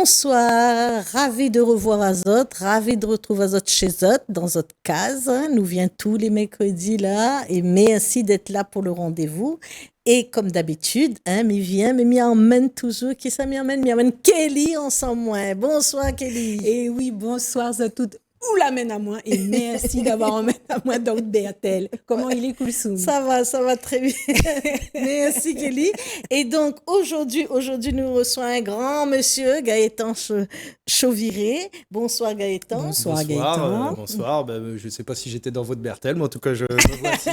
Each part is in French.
Bonsoir, ravi de revoir Azot, ravi de retrouver Azot chez Azot, dans notre case. Nous vient tous les mercredis là, et merci d'être là pour le rendez-vous. Et comme d'habitude, mais vient, mais m'y emmène toujours. Qui ça m'y emmène Kelly ensemble moi. Bonsoir Kelly. Et oui, bonsoir à toutes. Ou l'amène à moi et merci d'avoir emmené à moi donc Bertel. Comment il est Koulsoum? Ça va très bien. Merci Kelly. Et donc aujourd'hui nous reçoit un grand monsieur, Gaëtan Chauviré. Bonsoir Gaëtan. Bonsoir Gaëtan. Bonsoir. Je ne sais pas si j'étais dans votre Bertel, mais en tout cas je me voici.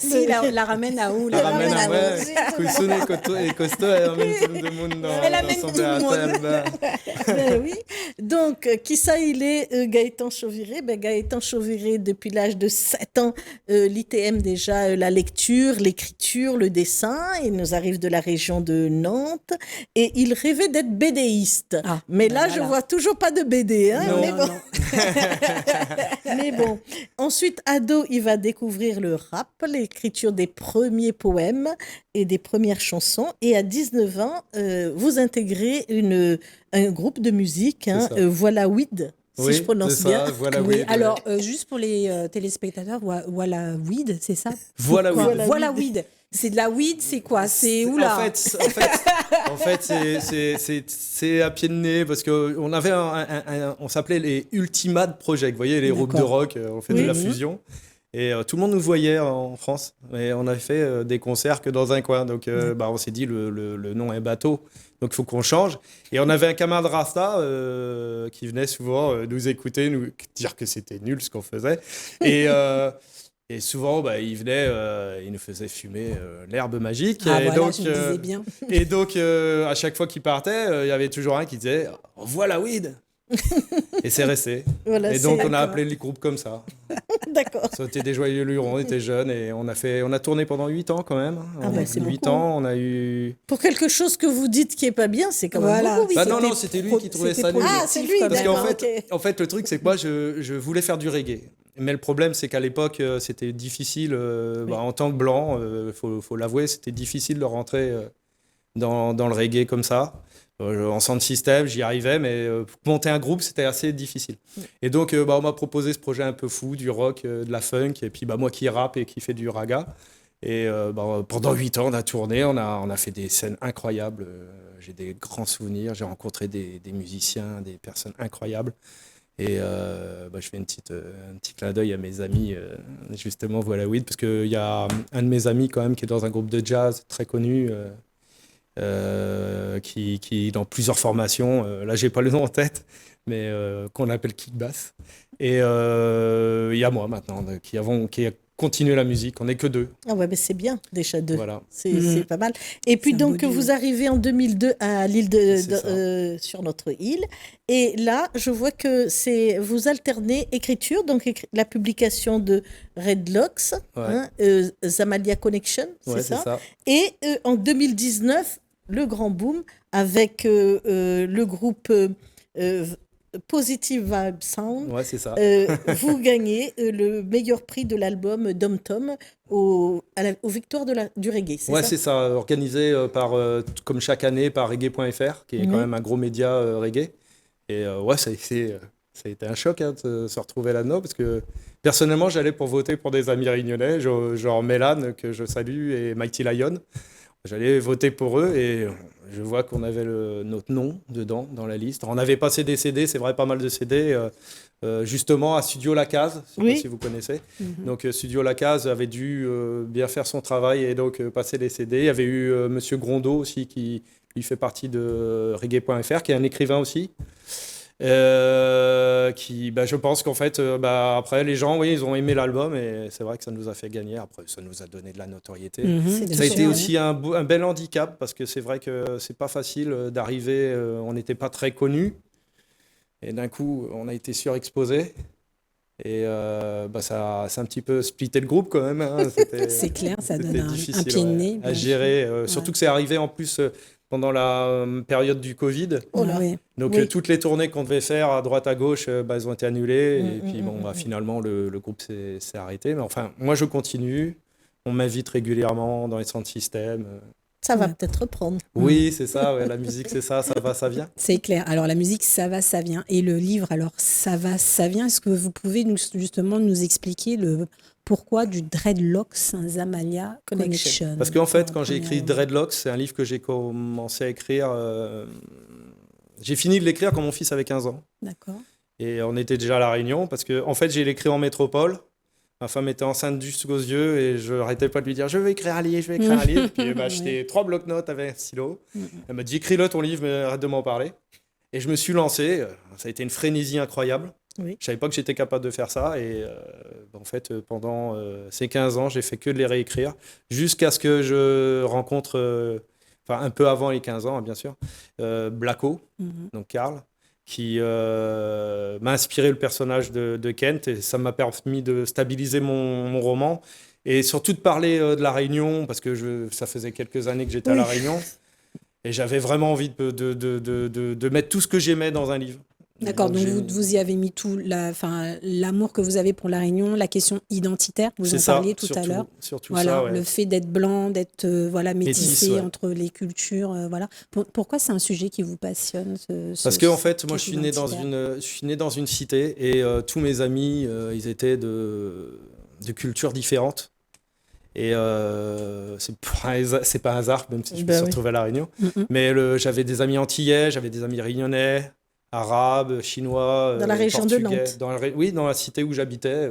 Si, la ramène à où? La ramène à moi. Koulsoum et Costo, elle amène tout le monde dans son Bertel. Ben oui. Donc, qui ça il est Gaëtan Chauviré? Gaëtan Chauviré, depuis l'âge de 7 ans, l'ITM déjà, la lecture, l'écriture, le dessin. Il nous arrive de la région de Nantes et il rêvait d'être BDiste. Mais là, je vois toujours pas de BD. Non, mais bon. non. Mais bon. Ensuite, ado, il va découvrir le rap, l'écriture des premiers poèmes et des premières chansons. Et à 19 ans, vous intégrez un groupe de musique, Voilà Weed. Si je prononce bien. Voilà, oui. Alors, juste pour les téléspectateurs, voilà weed, c'est ça? Voilà weed. Voilà weed. C'est de la weed, c'est quoi? C'est où là? En fait, c'est à pied de nez parce que on avait on s'appelait les Ultimate Project. Vous voyez, les groupes de rock, on fait de la fusion. Et tout le monde nous voyait en France. Et on avait fait des concerts que dans un coin. Donc, on s'est dit, le nom est bateau. Donc, il faut qu'on change. Et on avait un camarade Rasta qui venait souvent nous écouter, nous dire que c'était nul ce qu'on faisait. Et souvent, il venait, il nous faisait fumer l'herbe magique. Je me disais bien. Et donc, à chaque fois qu'il partait, il y avait toujours un qui disait « Voilà weed !» Et c'est resté. Voilà, et donc, on a appelé le groupe comme ça. D'accord. C'était des joyeux lurons, on était jeunes et on a tourné pendant 8 ans quand même. C'est 8 beaucoup. ans, on a eu... Pour quelque chose que vous dites qui est pas bien, c'est quand même beaucoup. Non, c'était lui qui trouvait ça nul. C'est lui, parce d'accord. En fait, le truc, c'est que moi, je voulais faire du reggae. Mais le problème, c'est qu'à l'époque, c'était difficile, en tant que blanc, faut l'avouer, c'était difficile de rentrer dans le reggae comme ça. En sound system, j'y arrivais, mais pour monter un groupe, c'était assez difficile. Et donc, on m'a proposé ce projet un peu fou, du rock, de la funk, et puis moi qui rappe et qui fait du raga. Et pendant 8 ans, on a tourné, on a fait des scènes incroyables. J'ai des grands souvenirs, j'ai rencontré des musiciens, des personnes incroyables. Et je fais un petit clin d'œil à mes amis, justement, Voilà Weed, parce qu'il y a un de mes amis quand même qui est dans un groupe de jazz très connu, qui est dans plusieurs formations. Là, j'ai pas le nom en tête, mais qu'on appelle Kick Bass. Et il y a moi maintenant qui a continué la musique. On n'est que 2. C'est bien, déjà 2. Voilà. C'est pas mal. Et puis donc, vous arrivez en 2002 à l'île sur notre île. Et là, je vois que vous alternez écriture, donc la publication de Redlocks, Zamalia Connection, c'est ça. Et en 2019, le grand boom avec le groupe Positive Vibe Sound. Ouais, c'est ça. Vous gagnez le meilleur prix de l'album Dom Tom aux Victoires du reggae, c'est ça? C'est ça, organisé comme chaque année par reggae.fr, qui est quand même un gros média reggae. Et ça a été un choc de se retrouver là-dedans, parce que personnellement, j'allais pour voter pour des amis réunionnais, genre Mélan, que je salue, et Mighty Lion. J'allais voter pour eux et je vois qu'on avait notre nom dedans, dans la liste. On avait passé des CD, c'est vrai, pas mal de CD, justement à Studio Lacase, je ne sais pas si vous connaissez. Donc Studio Lacase avait dû bien faire son travail et donc passer les CD. Il y avait eu Monsieur Grondeau aussi, qui lui fait partie de reggae.fr, qui est un écrivain aussi. Je pense qu'en fait, après, les gens, ils ont aimé l'album et c'est vrai que ça nous a fait gagner. Après, ça nous a donné de la notoriété. Ça a été aussi un bel handicap parce que c'est vrai que c'est pas facile d'arriver. On n'était pas très connus et d'un coup, on a été surexposé. Et ça a un petit peu splitté le groupe quand même. C'est clair, ça donne un pied de nez. À gérer. Surtout que c'est arrivé en plus pendant la période du Covid. Donc toutes les tournées qu'on devait faire à droite à gauche, elles ont été annulées. Et puis finalement, le groupe s'est arrêté. Mais enfin, moi je continue. On m'invite régulièrement dans les sound systems. Ça va peut-être reprendre. Oui, c'est ça, ouais, la musique, c'est ça, ça va, ça vient. C'est clair. Alors, la musique, ça va, ça vient. Et le livre, alors, ça va, ça vient. Est-ce que vous pouvez justement nous expliquer le pourquoi du Dreadlocks Zamalia Connection? Parce qu'en fait, quand j'ai écrit Dreadlocks, c'est un livre que j'ai commencé à écrire. J'ai fini de l'écrire quand mon fils avait 15 ans. D'accord. Et on était déjà à La Réunion, parce que en fait, j'ai écrit en métropole. Ma femme était enceinte jusqu'aux yeux et je n'arrêtais pas de lui dire je vais écrire un livre, je vais écrire un livre. Et puis acheté 3 blocs-notes avec un stylo. Elle m'a dit écris-le ton livre, mais arrête de m'en parler. Et je me suis lancé. Ça a été une frénésie incroyable. Oui. Je savais pas que j'étais capable de faire ça. Et en fait, pendant ces 15 ans, j'ai fait que de les réécrire jusqu'à ce que je rencontre, un peu avant les 15 ans, hein, bien sûr, Blacko, donc Karl, qui m'a inspiré le personnage de Kent, et ça m'a permis de stabiliser mon roman et surtout de parler de La Réunion, parce que ça faisait quelques années que j'étais à La Réunion et j'avais vraiment envie de mettre tout ce que j'aimais dans un livre. D'accord, donc vous y avez mis tout, l'amour que vous avez pour La Réunion, la question identitaire, vous en parliez tout à l'heure. Voilà, le fait d'être blanc, d'être métissé entre les cultures. Voilà. Pourquoi c'est un sujet qui vous passionne Parce qu'en fait, moi, je suis né dans une cité et tous mes amis, ils étaient de cultures différentes. Et c'est pas un hasard, même si je me suis retrouvé à La Réunion. Mais j'avais des amis antillais, j'avais des amis réunionnais, arabes, chinois, dans la région portugais, de Nantes. Oui, dans la cité où j'habitais.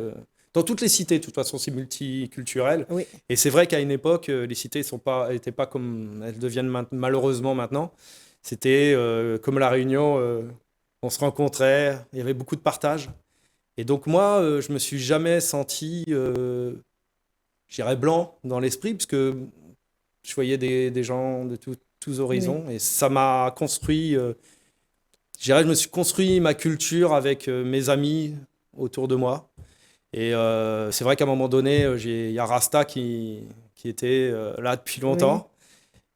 Dans toutes les cités, de toute façon, c'est multiculturel. Oui. Et c'est vrai qu'à une époque, les cités n'étaient pas comme elles deviennent malheureusement maintenant. C'était comme La Réunion, on se rencontrait, il y avait beaucoup de partage. Et donc moi, je me suis jamais senti, je dirais, blanc dans l'esprit, parce que je voyais des gens de tous horizons. Oui. Et ça m'a construit... je me suis construit ma culture avec mes amis autour de moi. Et c'est vrai qu'à un moment donné, il y a Rasta qui était là depuis longtemps.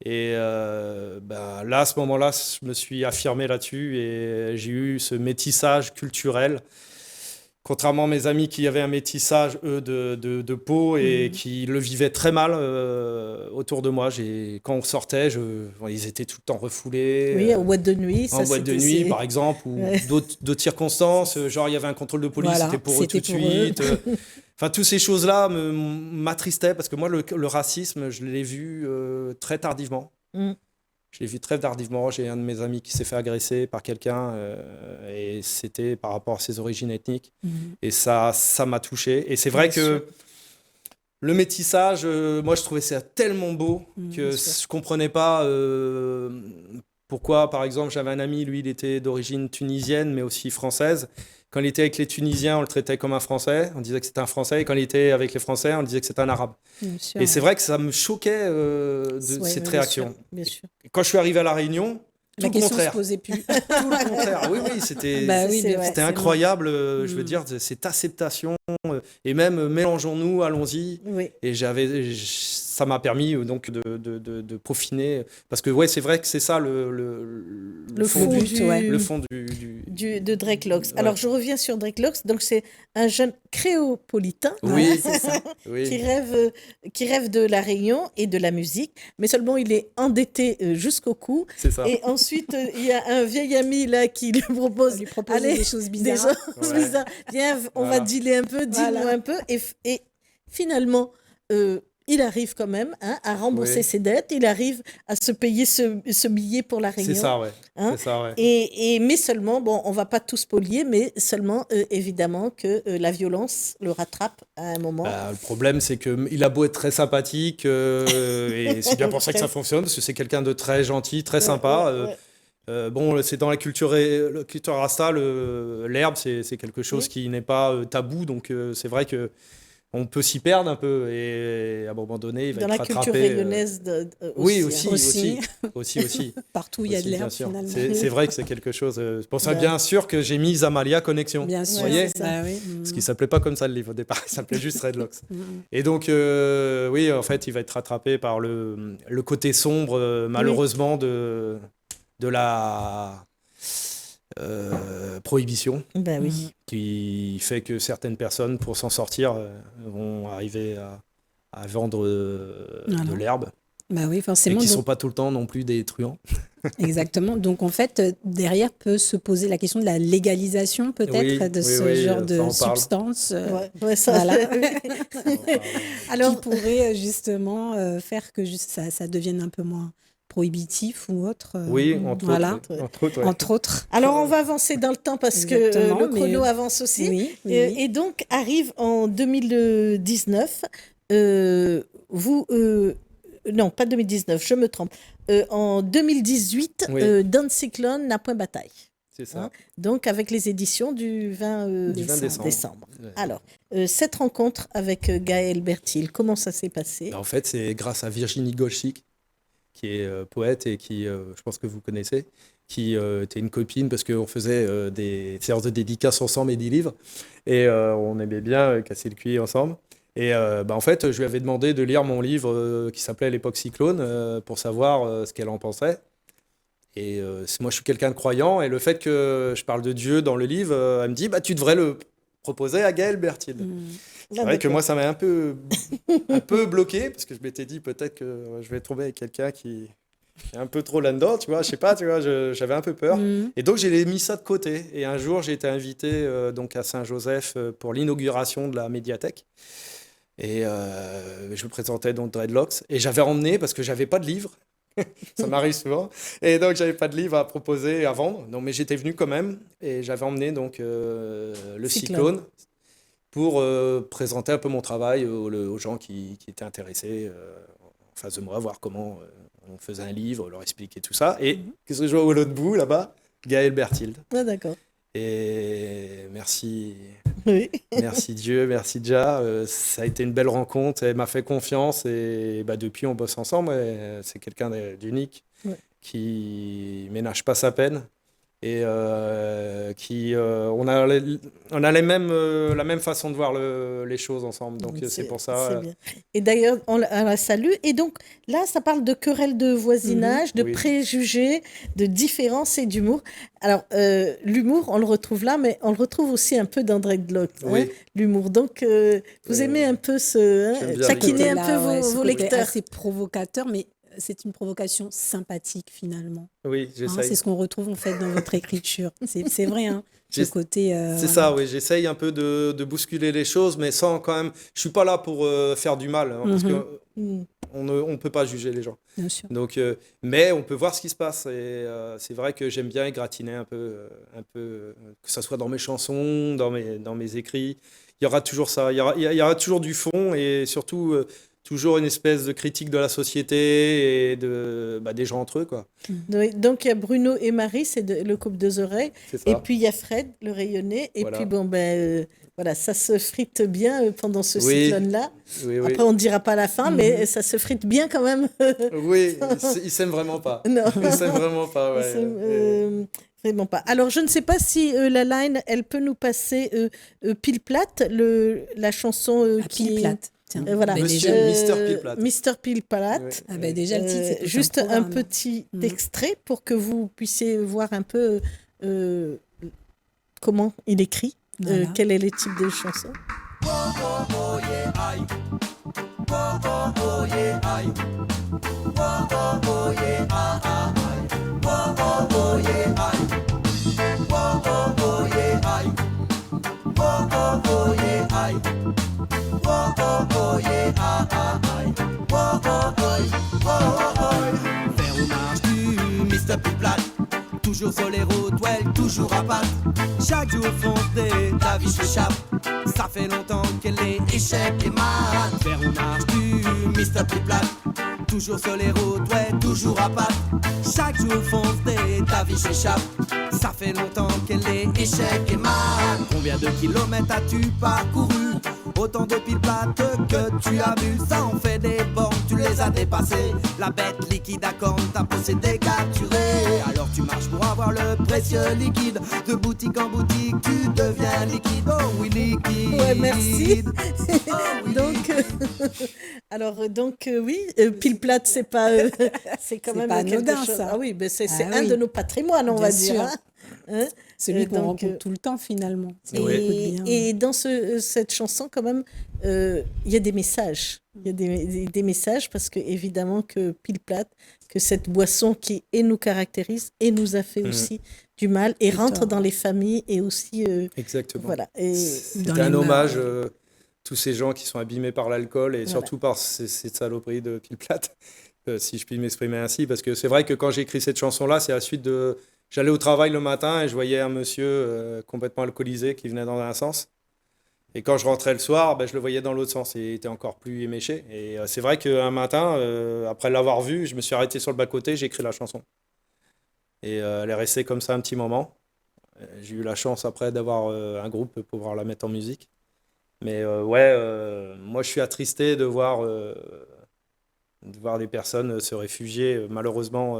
Oui. Et là, à ce moment-là, je me suis affirmé là-dessus et j'ai eu ce métissage culturel. Contrairement à mes amis qui avaient un métissage, eux, de peau et qui le vivaient très mal autour de moi. Quand on sortait, ils étaient tout le temps refoulés. Oui, en boîte de nuit. En boîte de nuit, par exemple, ou d'autres circonstances. Genre, il y avait un contrôle de police, c'était pour eux tout de suite. Enfin, toutes ces choses-là m'attristaient parce que moi, le racisme, je l'ai vu très tardivement. Je l'ai vu très tardivement. J'ai un de mes amis qui s'est fait agresser par quelqu'un et c'était par rapport à ses origines ethniques. Et ça m'a touché. Et c'est vrai que le métissage, moi, je trouvais ça tellement beau que je ne comprenais pas pourquoi, par exemple, j'avais un ami, lui, il était d'origine tunisienne, mais aussi française. Quand il était avec les Tunisiens, on le traitait comme un Français. On disait que c'était un Français. Et quand il était avec les Français, on disait que c'était un Arabe. Et c'est vrai que ça me choquait cette réaction. Bien sûr. Quand je suis arrivé à La Réunion, tout le contraire. Se posait plus. Tout le contraire. Oui, c'était incroyable. Je veux dire, cette acceptation. Et même, mélangeons-nous, allons-y. Oui. Et ça m'a permis donc de peaufiner. Parce que c'est vrai que c'est ça le fond de Dreadlocks. Ouais. Alors, je reviens sur Dreadlocks. Donc, c'est un jeune créopolitain, c'est ça, qui rêve de La Réunion et de la musique. Mais seulement, il est endetté jusqu'au cou. C'est ça. Et ensuite, il y a un vieil ami là qui lui propose des choses bizarres. Viens, on va dealer un peu, dis-moi un peu. Et finalement... il arrive quand même à rembourser ses dettes, il arrive à se payer ce billet pour La Réunion. C'est ça, ouais. Mais seulement, on ne va pas tout spolier, mais seulement, évidemment, que la violence le rattrape à un moment. Le problème, c'est qu'il a beau être très sympathique, et c'est bien pour ça que ça fonctionne, parce que c'est quelqu'un de très gentil, très sympa. C'est dans la culture Rasta, l'herbe, c'est quelque chose qui n'est pas tabou, donc c'est vrai que on peut s'y perdre un peu et à un moment donné, il va être rattrapé. Dans la culture rayonnaise aussi. Partout, il y a de l'herbe, finalement. C'est vrai que c'est quelque chose... C'est pour ça, bien sûr, que j'ai mis Zamalia Connection. Bien sûr, c'est ça. Parce qu'il ne s'appelait pas comme ça, le livre, au départ. Il s'appelait juste Dreadlocks. Et donc, en fait, il va être rattrapé par le côté sombre, malheureusement, de la... prohibition qui fait que certaines personnes, pour s'en sortir, vont arriver à vendre de l'herbe Bah oui, forcément. Et qui ne sont pas tout le temps non plus des truands. Exactement. Donc, en fait, derrière peut se poser la question de la légalisation, peut-être, de ce genre de substance. Voilà. Alors, qui pourrait justement faire que ça devienne un peu moins prohibitif ou autre. Oui, entre autres. Alors, on va avancer dans le temps parce que le chrono avance aussi. Et donc, arrive en 2019, non, pas 2019, je me trompe. En 2018, Don Cyclone n'a point bataille. C'est ça. Donc, avec les éditions du 20 décembre. Ouais. Alors, cette rencontre avec Gaël Bertil, comment ça s'est passé ? En fait, c'est grâce à Virginie Golchik, qui est poète et qui, je pense que vous connaissez, qui était une copine parce qu'on faisait des séances de dédicaces ensemble et des livres. Et on aimait bien casser le cuir ensemble. Et en fait, je lui avais demandé de lire mon livre qui s'appelait L'époque cyclone pour savoir ce qu'elle en pensait. Et moi, je suis quelqu'un de croyant. Et le fait que je parle de Dieu dans le livre, elle me dit tu devrais le proposer à Gaël Bertil. C'est vrai que moi, ça m'a un peu bloqué parce que je m'étais dit peut-être que je vais tomber avec quelqu'un qui est un peu trop là-dedans. Tu vois, je sais pas, j'avais un peu peur. Et donc, j'ai mis ça de côté. Et un jour, j'ai été invité donc à Saint-Joseph pour l'inauguration de la médiathèque. Et je me présentais donc Dreadlocks. Et j'avais emmené, parce que je n'avais pas de livre, ça m'arrive souvent, et donc je n'avais pas de livre à proposer, à vendre. Donc, mais j'étais venu quand même, et j'avais emmené donc, le Cyclone pour présenter un peu mon travail aux gens qui étaient intéressés en face de moi, voir comment on faisait un livre, leur expliquer tout ça. Et qu'est-ce que je vois au l'autre bout, là-bas ? Gaël Bertil. Ah, d'accord. Et merci Dieu, merci Dja. Ça a été une belle rencontre. Elle m'a fait confiance et depuis on bosse ensemble. C'est quelqu'un d'unique qui ménage pas sa peine et on a la même façon de voir les choses ensemble. Donc c'est pour ça. C'est bien. Et d'ailleurs on la salue. Et donc là ça parle de querelles de voisinage, de préjugés, de différences et d'humour. Alors l'humour on le retrouve là, mais on le retrouve aussi un peu dans Dreadlocks, l'humour. Donc vous aimez un peu taquiner un peu vos lecteurs. C'est provocateur, mais c'est une provocation sympathique finalement. Oui, j'essaye. C'est ce qu'on retrouve en fait dans votre écriture. C'est vrai, ce côté. C'est ça, oui. J'essaye un peu de bousculer les choses, mais sans quand même. Je suis pas là pour faire du mal, parce que on ne peut pas juger les gens. Bien sûr. Donc, mais on peut voir ce qui se passe. Et c'est vrai que j'aime bien égratiner un peu, que ça soit dans mes chansons, dans mes écrits. Il y aura toujours ça. Il y aura toujours du fond et surtout. Toujours une espèce de critique de la société et des gens entre eux, quoi. Donc il y a Bruno et Marie, c'est le couple deux oreilles. Et puis il y a Fred, le rayonné. Et puis voilà, ça se frite bien pendant ce cyclone-là. Oui. Après, on ne dira pas la fin, mais ça se frite bien quand même. Oui, ils s'aiment vraiment pas. Non. Ils s'aiment vraiment pas, Vraiment pas. Alors, je ne sais pas si la line, elle peut nous passer Pile Plate, la chanson Pile Plate. Voilà. Mister Pile Plate. Déjà le titre, c'est juste un petit extrait pour que vous puissiez voir un peu comment il écrit, quel est le type de chanson. Faire hommage du Mr. Pile Plate, toujours sur les routes, toujours à patte. Chaque jour foncé, ta vie s'échappe. Ça fait longtemps qu'elle est échec et mat. Faire hommage du Mr. Pile Plate, toujours sur les routes, toujours à patte. Chaque jour foncé, ta vie s'échappe. Ça fait longtemps qu'elle est échec et mat. Combien de kilomètres as-tu parcouru? Autant de piles plates que tu as bu, ça en fait des bornes, tu les as dépassées. La bête liquide à cornes, ta peau s'est décapturée. Alors tu marches pour avoir le précieux liquide. De boutique en boutique, tu deviens liquide. Oh oui, liquide. Ouais, merci. Donc, Pile Plate, c'est pas, c'est quand même pas quelque anodin, chose. ça. Ah oui, mais c'est un de nos patrimoines, on va dire. Hein, celui qu'on rencontre tout le temps finalement. Et dans cette chanson, quand même, il y a des messages. Il y a des messages parce que évidemment que pile plate, que cette boisson qui nous caractérise et nous a fait aussi du mal et rentre dans les familles et aussi. Exactement. Voilà. C'est un hommage. Tous ces gens qui sont abîmés par l'alcool et surtout par cette saloperie de pile plate, si je puis m'exprimer ainsi, parce que c'est vrai que quand j'ai écrit cette chanson-là, c'est à la suite de... J'allais au travail le matin et je voyais un monsieur complètement alcoolisé qui venait dans un sens. Et quand je rentrais le soir, je le voyais dans l'autre sens et il était encore plus éméché. Et c'est vrai qu'un matin, après l'avoir vu, je me suis arrêté sur le bas-côté, j'ai écrit la chanson. Et elle est restée comme ça un petit moment. J'ai eu la chance après d'avoir un groupe pour pouvoir la mettre en musique. Mais moi je suis attristé de voir des personnes se réfugier malheureusement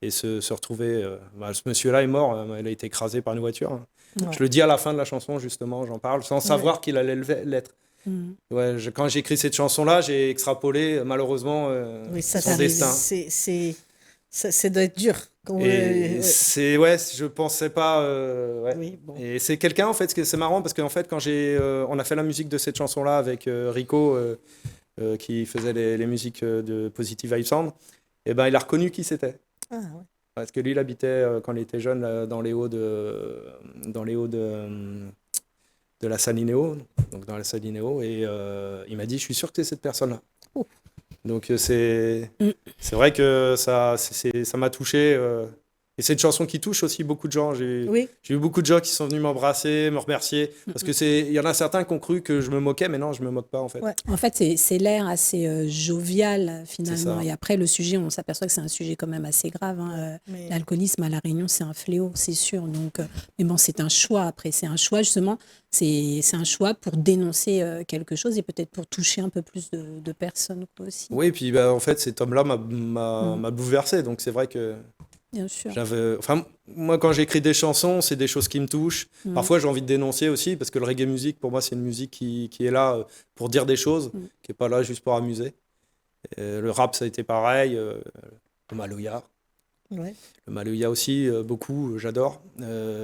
et se retrouver. Ce monsieur-là est mort, il a été écrasé par une voiture. Ouais. Je le dis à la fin de la chanson, justement, j'en parle, sans savoir qu'il allait l'être. Quand j'ai écrit cette chanson-là, j'ai extrapolé malheureusement son destin. Ça doit être dur. Je pensais pas. Oui, bon. Et c'est quelqu'un, en fait, c'est marrant parce qu'en fait, quand on a fait la musique de cette chanson-là avec Rico, qui faisait les musiques de Positive Vibe Sound, et il a reconnu qui c'était. Ah, ouais. Parce que lui, il habitait quand il était jeune dans les hauts de la Salinéo, donc dans la Salinéo, et il m'a dit, je suis sûr que c'est cette personne-là. Oh. Donc c'est vrai que ça m'a touché. Et c'est une chanson qui touche aussi beaucoup de gens. J'ai eu beaucoup de gens qui sont venus m'embrasser, me remercier. Parce qu'il y en a certains qui ont cru que je me moquais, mais non, je ne me moque pas en fait. Ouais. En fait, c'est l'air assez jovial finalement. Et après, le sujet, on s'aperçoit que c'est un sujet quand même assez grave. Hein. L'alcoolisme à La Réunion, c'est un fléau, c'est sûr. Donc, mais bon, c'est un choix après. C'est un choix justement. C'est un choix pour dénoncer quelque chose et peut-être pour toucher un peu plus de personnes aussi. Oui, et puis en fait, cet homme-là m'a bouleversé. Donc c'est vrai que... Bien sûr. Moi, quand j'écris des chansons, c'est des choses qui me touchent. Parfois, j'ai envie de dénoncer aussi, parce que le reggae music, pour moi, c'est une musique qui est là pour dire des choses, qui n'est pas là juste pour amuser. Le rap, ça a été pareil. Le Maloya. Ouais. Le Maloya aussi, beaucoup, j'adore.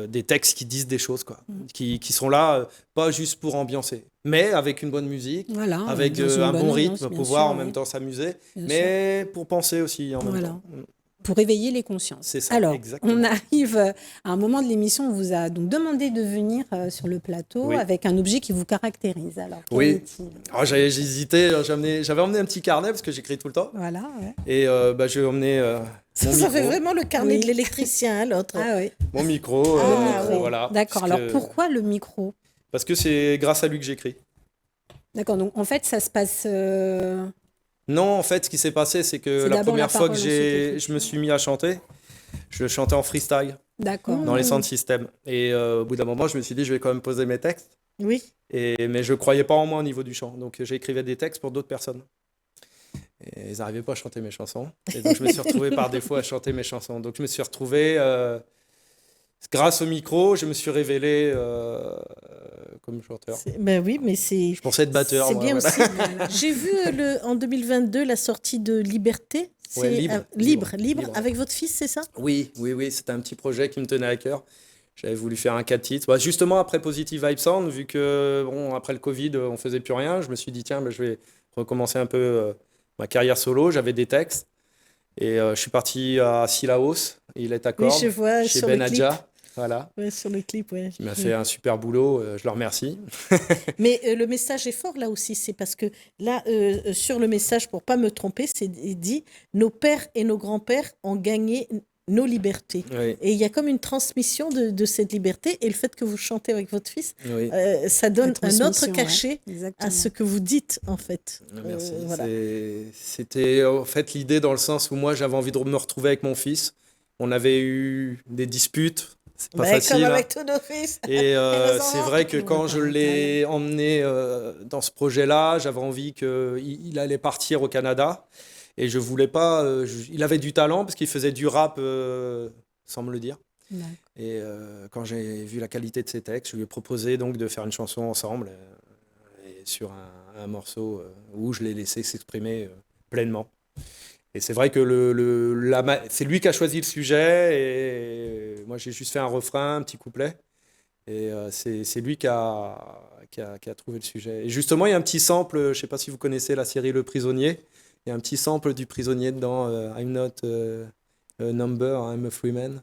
Des textes qui disent des choses, quoi. Qui sont là, pas juste pour ambiancer, mais avec une bonne musique, avec un bon rythme, pour pouvoir en même temps s'amuser, mais pour penser aussi en même temps. Pour éveiller les consciences. C'est ça, alors, exactement. on arrive à un moment de l'émission, on vous a donc demandé de venir sur le plateau avec un objet qui vous caractérise. Alors, j'hésitais, j'avais emmené un petit carnet parce que j'écris tout le temps. Voilà, ouais. Et j'ai emmené ça fait vraiment le carnet de l'électricien, l'autre. Ah, oui. Mon micro, voilà. D'accord, alors pourquoi le micro ? Parce que c'est grâce à lui que j'écris. D'accord, donc en fait, ça se passe... Non, en fait, ce qui s'est passé, c'est que la première fois que je me suis mis à chanter, je chantais en freestyle. D'accord. Dans les sound systems. Et au bout d'un moment, je me suis dit, je vais quand même poser mes textes. Oui. Mais je ne croyais pas en moi au niveau du chant. Donc, j'écrivais des textes pour d'autres personnes. Et ils n'arrivaient pas à chanter mes chansons. Et donc, je me suis retrouvé par défaut à chanter mes chansons. Donc, je me suis retrouvé... grâce au micro, je me suis révélé comme chanteur. Oui, mais c'est... Je pensais être batteur. C'est bien aussi. J'ai vu en 2022 la sortie de Liberté. C'est Libre, avec votre fils, c'est ça ? Oui. C'était un petit projet qui me tenait à cœur. J'avais voulu faire un 4 titres. Justement, après Positive Vibe Sound, vu que après le Covid, on ne faisait plus rien, je me suis dit, tiens, je vais recommencer un peu ma carrière solo. J'avais des textes. Et je suis parti à Sillaos, il est à Cordes, chez Ben Adja. Voilà. Ouais, sur le clip, ouais. Il m'a fait un super boulot, je le remercie. Mais le message est fort là aussi, c'est parce que là, sur le message, pour pas me tromper, c'est dit « Nos pères et nos grands-pères ont gagné nos libertés ». Oui. Et il y a comme une transmission de cette liberté, et le fait que vous chantez avec votre fils, ça donne un autre cachet à ce que vous dites, en fait. Merci. Voilà. C'était en fait l'idée dans le sens où moi, j'avais envie de me retrouver avec mon fils. On avait eu des disputes. C'est pas facile. Comme avec tous nos fils. Et c'est vrai que quand je l'ai emmené dans ce projet-là, j'avais envie qu'il allait partir au Canada. Et je voulais pas... il avait du talent parce qu'il faisait du rap sans me le dire. D'accord. Et quand j'ai vu la qualité de ses textes, je lui ai proposé donc de faire une chanson ensemble et sur un morceau où je l'ai laissé s'exprimer pleinement. Et c'est vrai que c'est lui qui a choisi le sujet, et moi j'ai juste fait un refrain, un petit couplet. Et c'est lui qui a trouvé le sujet. Et justement, il y a un petit sample, je ne sais pas si vous connaissez la série Le Prisonnier, il y a un petit sample du prisonnier dedans, I'm not a number, I'm a free man.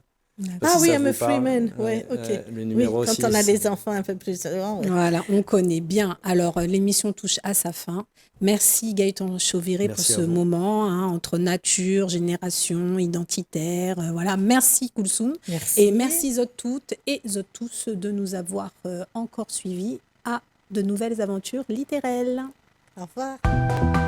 Ah oui, I'm a free man, ouais, ok. Le numéro 6. Quand on a les enfants un peu plus avant. Ouais. Voilà, on connaît bien. Alors, l'émission touche à sa fin. Merci Gaëtan Chauviré pour ce moment entre nature, génération, identitaire. Voilà, merci Koulsoum. Merci. Et merci Zot toutes et Zot tous de nous avoir encore suivis à de nouvelles aventures littéraires. Au revoir.